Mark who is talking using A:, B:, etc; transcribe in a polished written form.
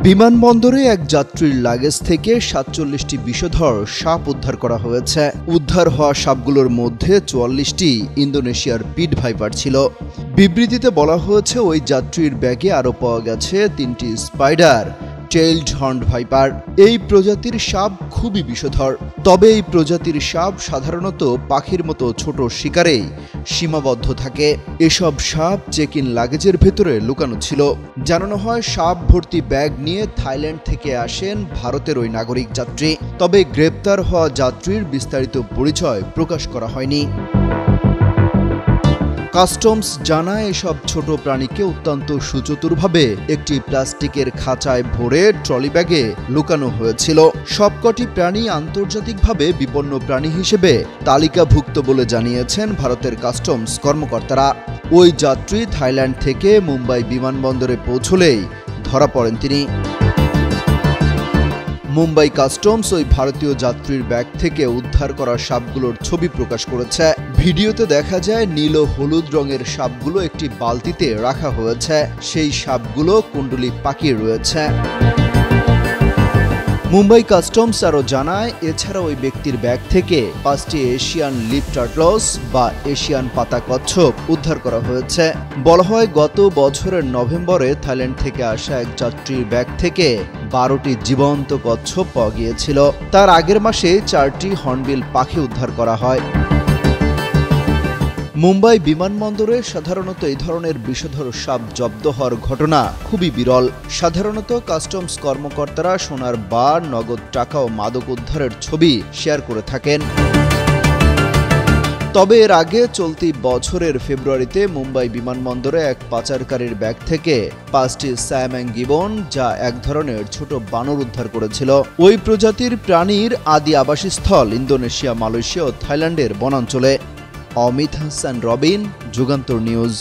A: বিমানবন্দরে এক যাত্রীর লাগেজ থেকে ৪৭টি বিষধর সাপ উদ্ধার করা হয়েছে। উদ্ধার হওয়া সাপগুলোর মধ্যে ৪৪টি ইন্দোনেশিয়ার পিট ভাইপার ছিল। বিবৃতিতে বলা হয়েছে, ওই যাত্রীর ব্যাগে আরও পাওয়া গেছে ৩টি স্পাইডার টেইলড হর্নড ভাইপার। এই প্রজাতির সাপ খুবই বিষধর। তবে এই প্রজাতির সাপ সাধারণত পাখির মতো ছোট শিকারেই সীমাবদ্ধ থাকে। এসব সাপ চেক ইন লাগেজের ভেতরে লুকানো ছিল। জানানো হয়, সাপ ভর্তি ব্যাগ নিয়ে থাইল্যান্ড থেকে আসেন ভারতের ওই নাগরিক যাত্রী। তবে গ্রেপ্তার হওয়া যাত্রীর বিস্তারিত পরিচয় প্রকাশ করা হয়নি। কাস্টমস জানায়, এসব ছোট প্রাণীকে অত্যন্ত সুচতুরভাবে একটি প্লাস্টিকের খাঁচায় ভরে ট্রলি ব্যাগে লুকানো হয়েছিল। সবকটি প্রাণী আন্তর্জাতিকভাবে বিপন্ন প্রাণী হিসেবে তালিকাভুক্ত বলে জানিয়েছেন ভারতের কাস্টমস কর্মকর্তারা। ওই যাত্রী থাইল্যান্ড থেকে মুম্বাই বিমানবন্দরে পৌঁছলেই ধরা পড়েন তিনি। মুম্বাই কাস্টমস ওই ভারতীয় যাত্রীর ব্যাগ থেকে উদ্ধার করা সাপগুলোর ছবি প্রকাশ করেছে। ভিডিওতে দেখা যায়, নীল ও হলুদ রঙের সাপগুলো একটি বালতিতে রাখা হয়েছে। সেই সাপগুলো কুণ্ডলী পাকিয়ে রয়েছে। মুম্বাই কাস্টমস আরও জানায়, এছাড়া ওই ব্যক্তির ব্যাগ থেকে 5টি এশিয়ান লিপ টার্টলস বা এশিয়ান পাতা কচ্ছপ উদ্ধার করা হয়েছে। বলা হয়, গত বছরের নভেম্বরে থাইল্যান্ড থেকে আসা এক যাত্রীর ব্যাগ থেকে 12টি জীবন্ত কচ্ছপ পাওয়া গিয়েছিল। তার আগের মাসে 4টি হর্নবিল পাখি উদ্ধার করা হয়। মুম্বাই বিমানবন্দরে সাধারণত এই ধরনের বিষধর সাপ জব্দ হওয়ার ঘটনা খুবই বিরল। সাধারণত কাস্টমস কর্মকর্তারা সোনার বার, নগদ টাকা ও মাদক উদ্ধারের ছবি শেয়ার করে থাকেন। তবে এর আগে চলতি বছরের ফেব্রুয়ারিতে মুম্বাই বিমানবন্দরে এক পাচারকারীর ব্যাগ থেকে 5টি স্যামং গিবন, যা এক ধরনের ছোট বানর উদ্ধার করেছিল। ওই প্রজাতির প্রাণীর আদি আবাসস্থল ইন্দোনেশিয়া, মালয়েশিয়া ও থাইল্যান্ডের বনাঞ্চলে। অমিত হাসান রবিন, যুগান্তর নিউজ।